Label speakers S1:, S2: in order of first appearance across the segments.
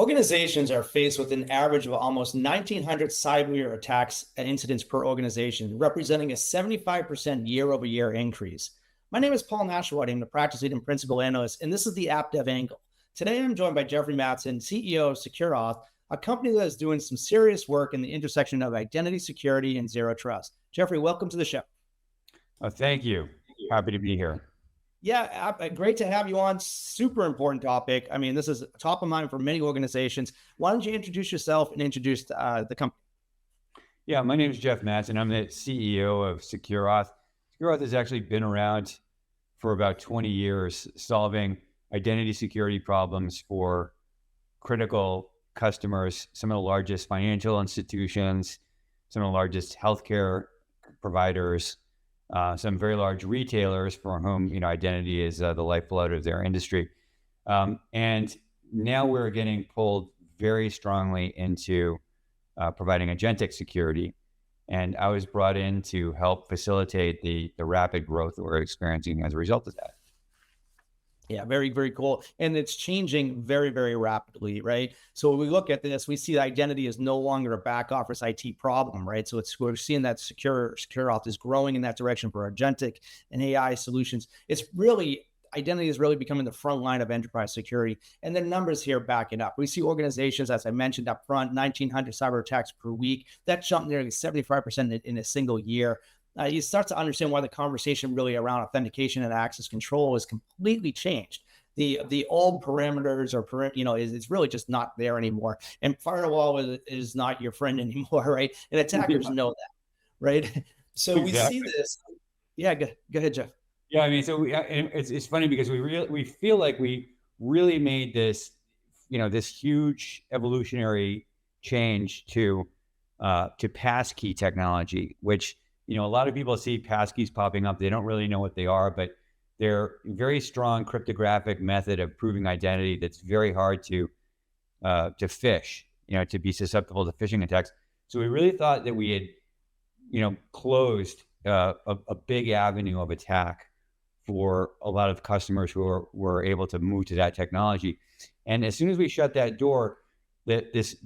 S1: Organizations are faced with an average of almost 1,900 cyber attacks and incidents per organization, representing a 75% year-over-year increase. My name is Paul Nashawaty. I'm the practice lead and principal analyst, and this is the AppDevANGLE. Today, I'm joined by Geoffrey Mattson, CEO of SecureAuth, a company that is doing some serious work in the intersection of identity security and zero trust. Geoffrey, welcome to the show.
S2: Thank you. Happy to be here.
S1: Yeah, great to have you on. Super important topic. I mean, this is top of mind for many organizations. Why don't you introduce yourself and introduce the company?
S2: Yeah, my name is Geoff Mattson. I'm the CEO of SecureAuth. SecureAuth has actually been around for about 20 years, solving identity security problems for critical customers, some of the largest financial institutions, some of the largest healthcare providers, some very large retailers for whom identity is the lifeblood of their industry. And now we're getting pulled very strongly into providing agentic security. And I was brought in to help facilitate the rapid growth that we're experiencing as a result of that.
S1: Yeah, very, very cool. And it's changing very, very rapidly, right? So when we look at this, we see that identity is no longer a back office IT problem, right? So we're seeing that SecureAuth is growing in that direction for agentic and AI solutions. Identity is really becoming the front line of enterprise security. And the numbers here back it up. We see organizations, as I mentioned up front, 1,900 cyber attacks per week. That jumped nearly 75% in a single year. You start to understand why the conversation really around authentication and access control is completely changed. The old parameters it's really just not there anymore. And firewall is not your friend anymore, right? And attackers know that, right? So exactly. We see this. Yeah, go ahead, Jeff.
S2: Yeah, I mean, so it's funny because we feel like we really made this, this huge evolutionary change to passkey technology, which a lot of people see passkeys popping up. They don't really know what they are, but they're a very strong cryptographic method of proving identity that's very hard to phish, to be susceptible to phishing attacks. So we really thought that we had, closed a big avenue of attack for a lot of customers who were able to move to that technology. And as soon as we shut that door, this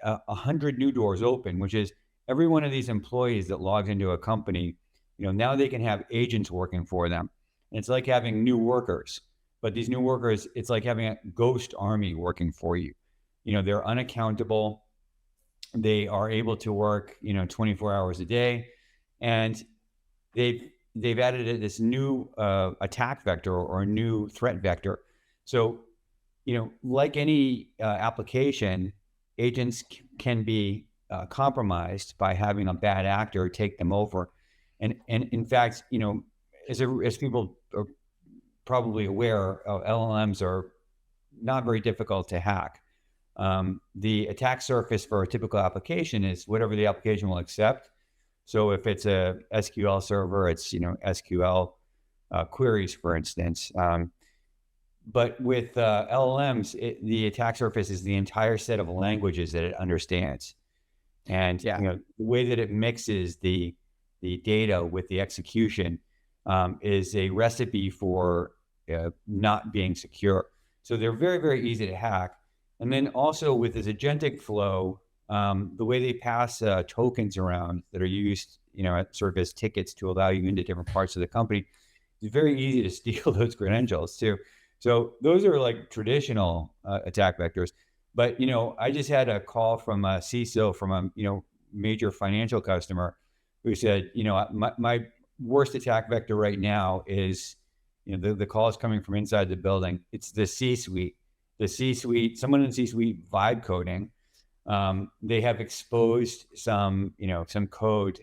S2: 100 new doors open, which is every one of these employees that logs into a company, now they can have agents working for them. And it's like having new workers, but these new workers, it's like having a ghost army working for you. They're unaccountable. They are able to work, 24 hours a day. And they've added this new attack vector or a new threat vector. So, like any application, agents can be compromised by having a bad actor take them over. And in fact, as people are probably aware, LLMs are not very difficult to hack. The attack surface for a typical application is whatever the application will accept. So if it's a SQL server, it's, SQL queries, for instance. But with LLMs, the attack surface is the entire set of languages that it understands. And the way that it mixes the data with the execution is a recipe for not being secure. So they're very, very easy to hack. And then also with this agentic flow, the way they pass tokens around that are used, sort of as tickets to allow you into different parts of the company, it's very easy to steal those credentials too. So those are like traditional attack vectors. But, I just had a call from a CISO from a, major financial customer who said, my worst attack vector right now is, the call is coming from inside the building. It's the C-suite. Someone in the C-suite vibe coding. They have exposed some code,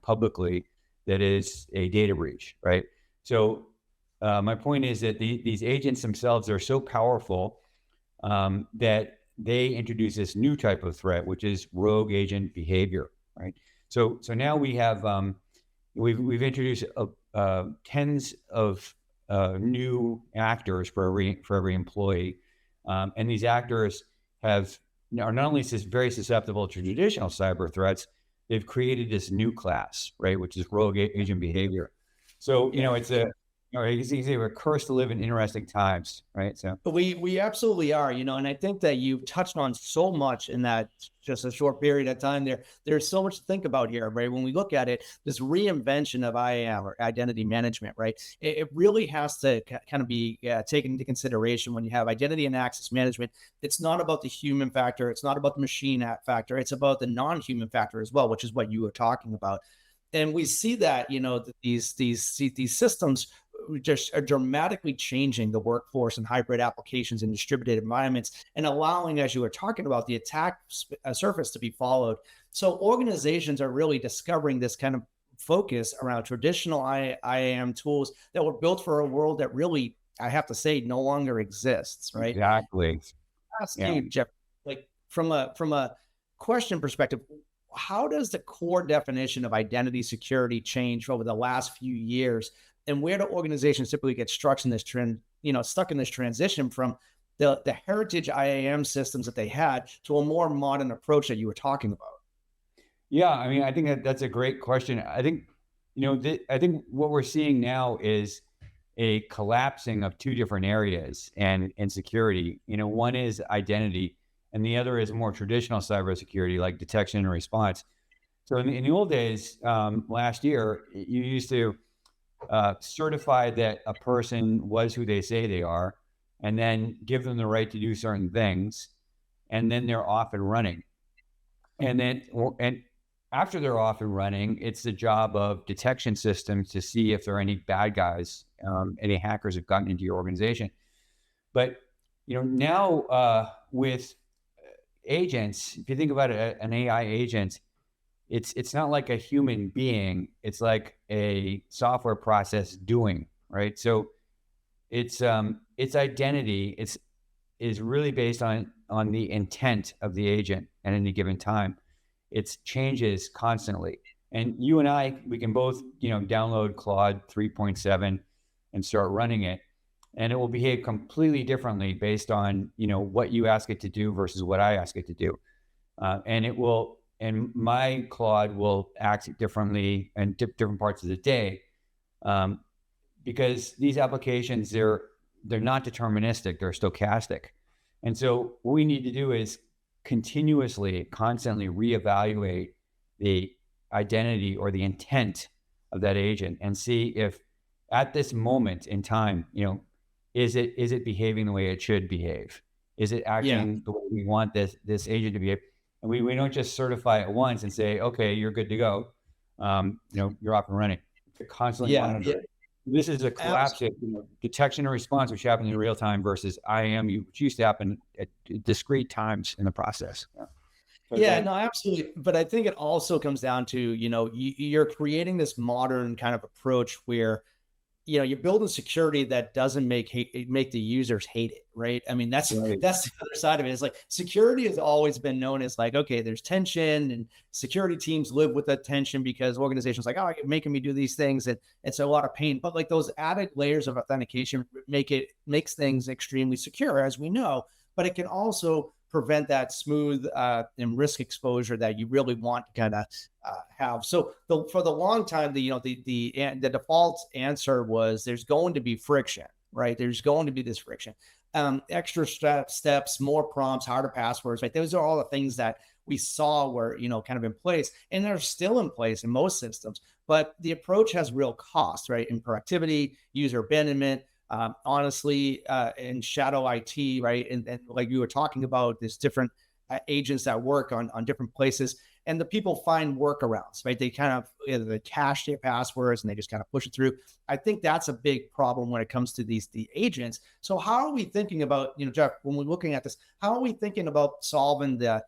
S2: publicly that is a data breach, right? So my point is that these agents themselves are so powerful that they introduce this new type of threat, which is rogue agent behavior, right? So now we have we've introduced tens of new actors for every employee, and these actors are not only very susceptible to traditional cyber threats, they've created this new class, right, which is rogue agent behavior. So it's Or you can say we're cursed to live in interesting times, right? So
S1: We absolutely are, and I think that you've touched on so much in that just a short period of time there. There's so much to think about here, right? When we look at it, this reinvention of IAM or identity management, right? It really has to kind of be taken into consideration when you have identity and access management. It's not about the human factor. It's not about the machine factor. It's about the non-human factor as well, which is what you were talking about. And we see that, that these systems just are dramatically changing the workforce and hybrid applications and distributed environments and allowing, as you were talking about, the attack surface to be followed. So organizations are really discovering this kind of focus around traditional IAM tools that were built for a world that really, I have to say, no longer exists, right?
S2: exactly.
S1: Ask
S2: Yeah.
S1: you, Jeff, like from a question perspective, how does the core definition of identity security change over the last few years? And where do organizations typically get stuck in this trend, stuck in this transition from the heritage IAM systems that they had to a more modern approach that you were talking about?
S2: Yeah, I mean, I think that's a great question. I think, I think what we're seeing now is a collapsing of two different areas and security. One is identity, and the other is more traditional cybersecurity, like detection and response. So in the old days, last year, you used to certify that a person was who they say they are, and then give them the right to do certain things, and then they're off and running. And after they're off and running, it's the job of detection systems to see if there are any bad guys, any hackers have gotten into your organization. But now with agents, if you think about an AI agent, it's not like a human being. It's like a software process doing, right? So its identity is really based on the intent of the agent at any given time. It changes constantly. And you and I, we can both, download Claude 3.7 and start running it. And it will behave completely differently based on, what you ask it to do versus what I ask it to do. And my Claude will act differently in different parts of the day, because these applications, they're not deterministic, they're stochastic. And so what we need to do is constantly reevaluate the identity or the intent of that agent and see if at this moment in time, is it behaving the way it should behave? Is it
S1: Yeah.
S2: acting the way we want this agent to behave? And we don't just certify it once and say, okay, you're good to go. You're off and running. To constantly
S1: Yeah.
S2: monitor. This is a collapse of detection and response, which happens in real time, versus IAM, which used to happen at discrete times in the process.
S1: Yeah, no, absolutely. But I think it also comes down to, you're creating this modern kind of approach where, you're building security that doesn't make the users hate it, right? I mean, that's
S2: Right.
S1: that's the other side of it. It's like security has always been known as like, okay, there's tension, and security teams live with that tension because organizations like, oh, you're making me do these things, and it's a lot of pain. But like those added layers of authentication makes things extremely secure, as we know. But it can also prevent that smooth and risk exposure that you really want to kind of have. So for the long time, the default answer was there's going to be friction, right? There's going to be this friction, extra steps, more prompts, harder passwords, right? Those are all the things that we saw were kind of in place, and they're still in place in most systems. But the approach has real costs, right? In productivity, user abandonment, honestly, in shadow IT, right? And like you were talking about, there's different agents that work on different places, and the people find workarounds, right? They kind of they cache their passwords and they just kind of push it through. I think that's a big problem when it comes to the agents. So how are we thinking about, Jeff, when we're looking at this, how are we thinking about solving the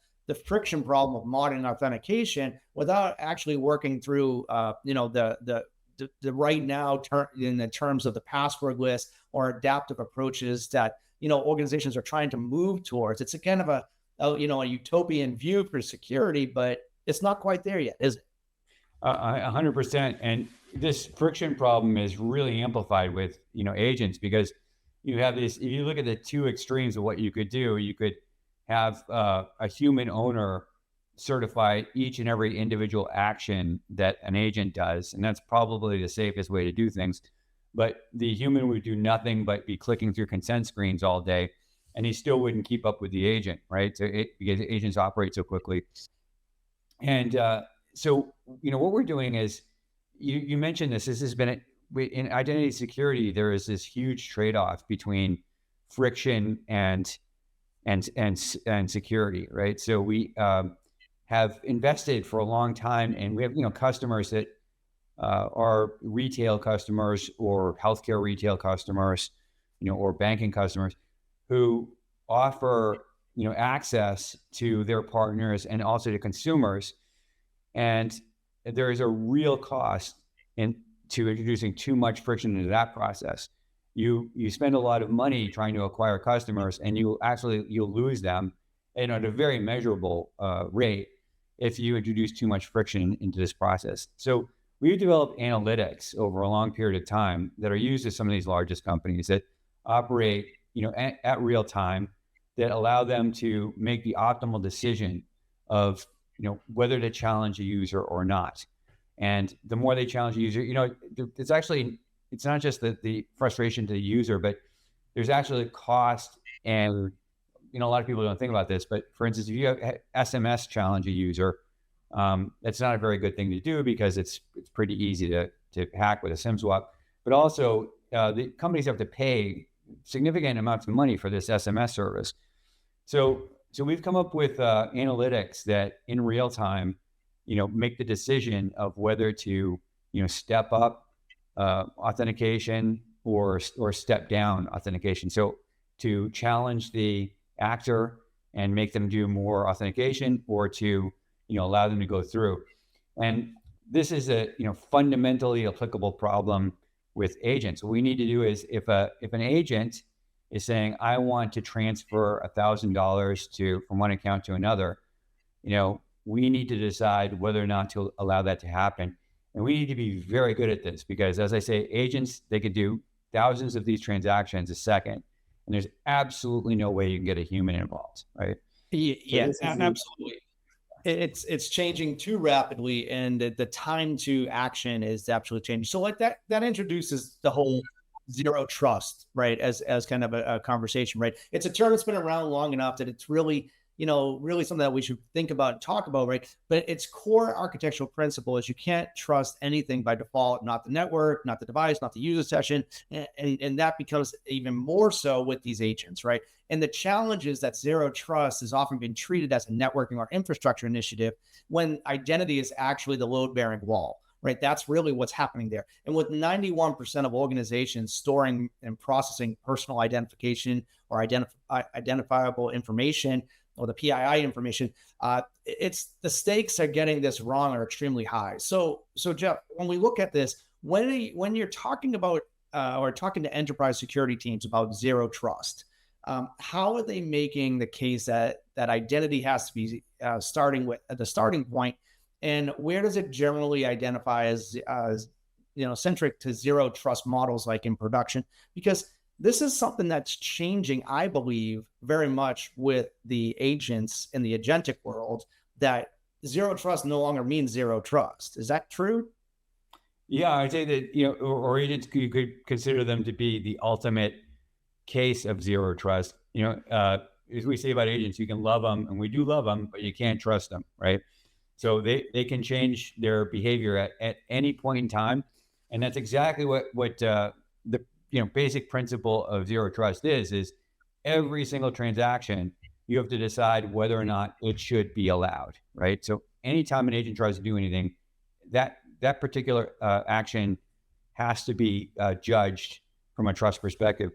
S1: friction problem of modern authentication without actually working through, the right now in the terms of the password list or adaptive approaches that organizations are trying to move towards? It's a kind of a utopian view for security, but it's not quite there yet, is it?
S2: 100%. And this friction problem is really amplified with agents, because you have this. If you look at the two extremes of what you could do, you could have a human owner certify each and every individual action that an agent does, and that's probably the safest way to do things. but the human would do nothing but be clicking through consent screens all day, and he still wouldn't keep up with the agent, right? So because agents operate so quickly. And so, what we're doing is, you mentioned this. This has been in identity security. There is this huge trade-off between friction and security, right? So we have invested for a long time, and we have customers that are retail customers or healthcare retail customers, or banking customers who offer access to their partners and also to consumers, and there is a real cost to introducing too much friction into that process. You spend a lot of money trying to acquire customers, and you'll lose them, at a very measurable rate if you introduce too much friction into this process. So we've developed analytics over a long period of time that are used at some of these largest companies that operate, at real time, that allow them to make the optimal decision of, whether to challenge a user or not. And the more they challenge a user, it's not just the frustration to the user, but there's actually cost. And, a lot of people don't think about this, but for instance, if you have SMS challenge a user, that's not a very good thing to do because it's pretty easy to hack with a SIM swap. But also, the companies have to pay significant amounts of money for this SMS service. So we've come up with analytics that in real time, make the decision of whether to, step up authentication or step down authentication. So to challenge the actor and make them do more authentication, or to, allow them to go through. And this is a, fundamentally applicable problem with agents. What we need to do is, if an agent is saying, I want to transfer $1,000 from one account to another, we need to decide whether or not to allow that to happen. And we need to be very good at this because, as I say, agents, they could do thousands of these transactions a second, and there's absolutely no way you can get a human involved, right?
S1: Yeah, absolutely. It's changing too rapidly, and the time to action is absolutely changing. So like that introduces the whole zero trust, right? As kind of a conversation, right? It's a term that's been around long enough that it's really, really something that we should think about and talk about, right? But its core architectural principle is you can't trust anything by default, not the network, not the device, not the user session. And that becomes even more so with these agents, right? And the challenge is that zero trust has often been treated as a networking or infrastructure initiative when identity is actually the load-bearing wall, right? That's really what's happening there. And with 91% of organizations storing and processing personal identification or identifiable information, or the PII information, it's the stakes are getting this wrong are extremely high. So Jeff, when we look at this, when you're talking about or talking to enterprise security teams about zero trust, how are they making the case that identity has to be starting with at the starting point, and where does it generally identify as centric to zero trust models like in production? Because this is something that's changing, I believe, very much with the agents in the agentic world, that zero trust no longer means zero trust. Is that true?
S2: Yeah, I'd say that, or agents, you could consider them to be the ultimate case of zero trust. As we say about agents, you can love them, and we do love them, but you can't trust them, right? So they can change their behavior at any point in time. And that's exactly what the basic principle of zero trust is every single transaction, you have to decide whether or not it should be allowed, right? So anytime an agent tries to do anything, that particular action has to be judged from a trust perspective.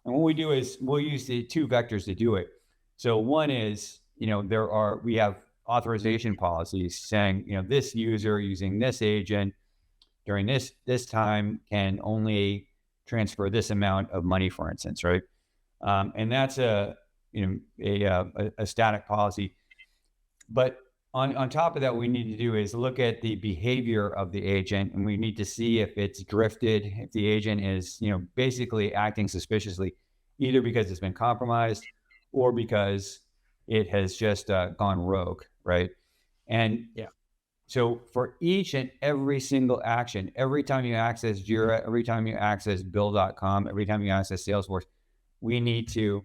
S2: And what we do is we'll use the two vectors to do it. So one is, we have authorization policies saying, this user using this agent during this time can only transfer this amount of money, for instance, right? And that's a static policy. But on top of that, what we need to do is look at the behavior of the agent, and we need to see if it's drifted, if the agent is, basically acting suspiciously, either because it's been compromised or because it has just gone rogue, right? And
S1: yeah,
S2: So for each and every single action, every time you access Jira, every time you access Bill.com, every time you access Salesforce, we need to,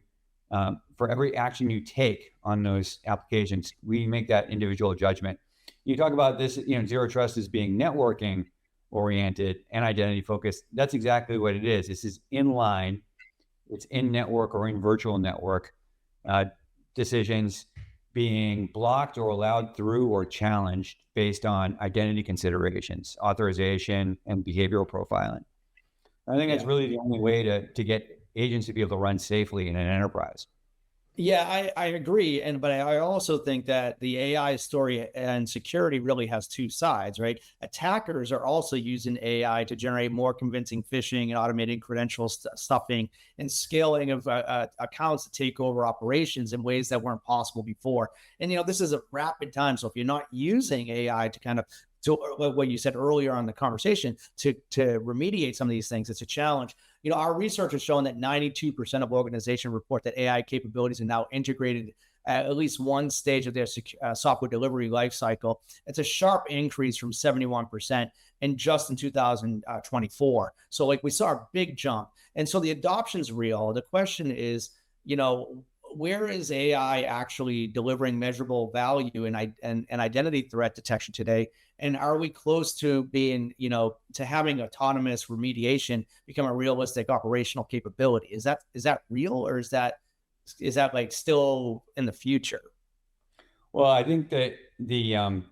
S2: for every action you take on those applications, we make that individual judgment. You talk about this, zero trust as being networking oriented and identity focused. That's exactly what it is. This is inline, it's in network or in virtual network decisions being blocked or allowed through or challenged based on identity considerations, authorization, and behavioral profiling. I think that's really the only way to get agents to be able to run safely in an enterprise.
S1: Yeah, I agree. But I also think that the AI story and security really has two sides, right? Attackers are also using AI to generate more convincing phishing and automated credential stuffing and scaling of accounts to take over operations in ways that weren't possible before. And, this is a rapid time. So if you're not using AI to kind of to what you said earlier on the conversation to remediate some of these things, it's a challenge. Our research has shown that 92% of organizations report that AI capabilities are now integrated at least one stage of their software delivery lifecycle. It's a sharp increase from 71% in just in 2024. So like we saw a big jump. And so the adoption's real. The question is, where is AI actually delivering measurable value and identity threat detection today? And are we close to being, to having autonomous remediation become a realistic operational capability? Is that real, or is that like still in the future?
S2: Well, I think that the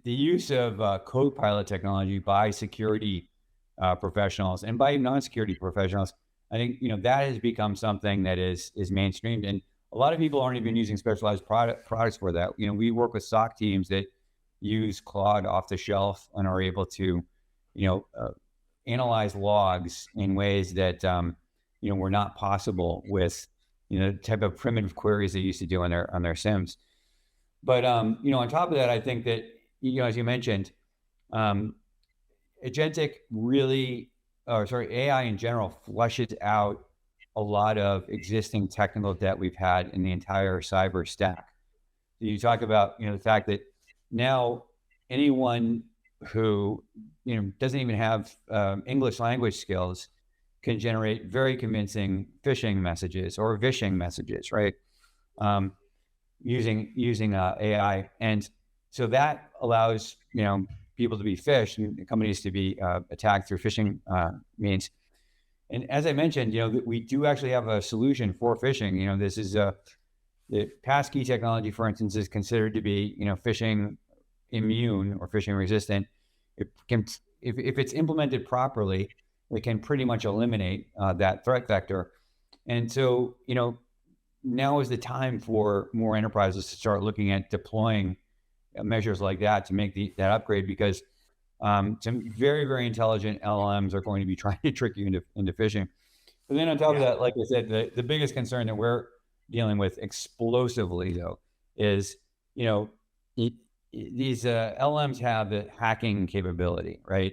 S2: use of co-pilot technology by security professionals and by non-security professionals, I think that has become something that is mainstreamed, and a lot of people aren't even using specialized products for that. We work with SOC teams that use Claude off the shelf and are able to, analyze logs in ways that were not possible with the type of primitive queries they used to do on their SIMs. But on top of that, I think that as you mentioned, agentic really, AI in general flushes out a lot of existing technical debt we've had in the entire cyber stack. You talk about the fact that now anyone who doesn't even have English language skills can generate very convincing phishing messages or vishing messages, right? Using AI, and so that allows people to be phished and companies to be attacked through phishing means. And as I mentioned, we do actually have a solution for phishing. This is the passkey technology, for instance, is considered to be phishing immune or phishing resistant. It can, if it's implemented properly, it can pretty much eliminate that threat vector. And so now is the time for more enterprises to start looking at deploying measures like that to make that upgrade, because some very, very intelligent LLMs are going to be trying to trick you into phishing. But then on top of that, like I said, the biggest concern that we're dealing with explosively though is, these LLMs have the hacking capability, right?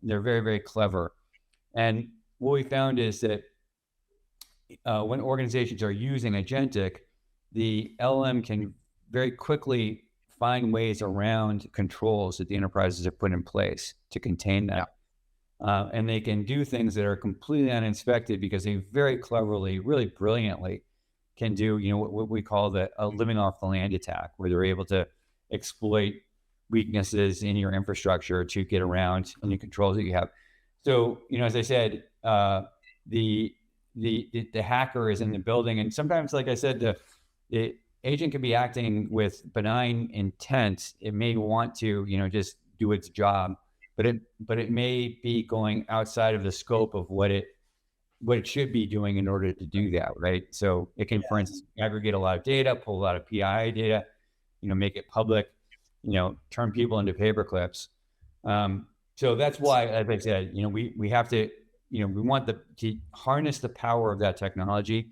S2: They're very, very clever. And what we found is that when organizations are using agentic, the LLM can very quickly find ways around controls that the enterprises have put in place to contain that. And they can do things that are completely uninspected because they very cleverly, really brilliantly can do, what we call a living off the land attack, where they're able to exploit weaknesses in your infrastructure to get around any controls that you have. So, as I said, the hacker is in the building, and sometimes, like I said, the agent can be acting with benign intent. It may want to, just do its job, but it may be going outside of the scope of what it should be doing in order to do that, right? So it can, for instance, aggregate a lot of data, pull a lot of PII data, make it public, turn people into paper clips. So that's why, as I said, we have to, we want to harness the power of that technology,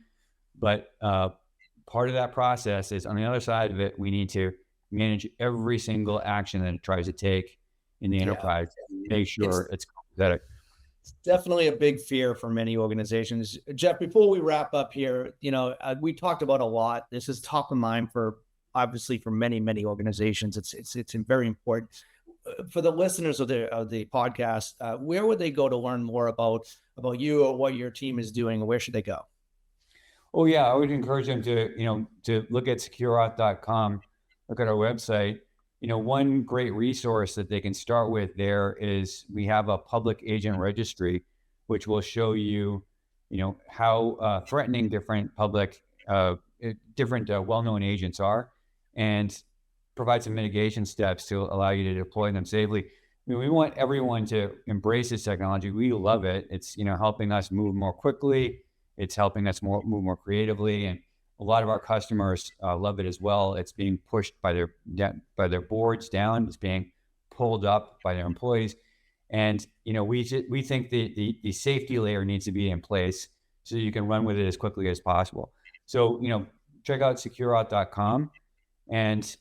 S2: but part of that process is on the other side of it, we need to manage every single action that it tries to take in the enterprise, make sure it's copacetic.
S1: It's definitely a big fear for many organizations. Jeff, before we wrap up here, we talked about a lot. This is top of mind for obviously for many, many organizations. It's very important. For the listeners of the podcast, where would they go to learn more about you or what your team is doing, or where should they go?
S2: Oh yeah, I would encourage them to, to look at secureauth.com, look at our website. One great resource that they can start with there is we have a public agent registry, which will show you, how threatening different public, different well-known agents are, and provide some mitigation steps to allow you to deploy them safely. We want everyone to embrace this technology. We love it. It's, helping us move more quickly. It's helping us move more creatively, and a lot of our customers love it as well. It's being pushed by their boards down. It's being pulled up by their employees, and we think the safety layer needs to be in place so you can run with it as quickly as possible. So check out secureauth.com, and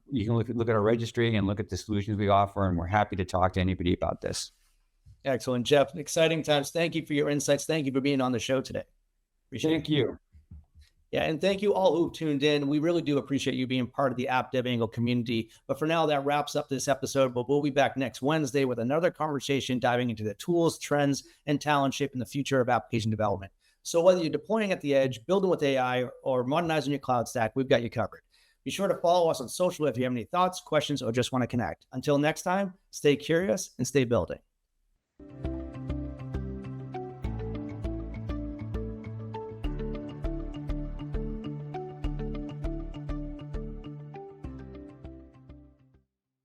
S2: you can look at our registry and look at the solutions we offer, and we're happy to talk to anybody about this.
S1: Excellent, Jeff. Exciting times. Thank you for your insights. Thank you for being on the show today.
S2: Thank you.
S1: Yeah, and thank you all who tuned in. We really do appreciate you being part of the AppDevANGLE community. But for now, that wraps up this episode. But we'll be back next Wednesday with another conversation diving into the tools, trends, and talent shaping the future of application development. So whether you're deploying at the edge, building with AI, or modernizing your cloud stack, we've got you covered. Be sure to follow us on social if you have any thoughts, questions, or just want to connect. Until next time, stay curious and stay building.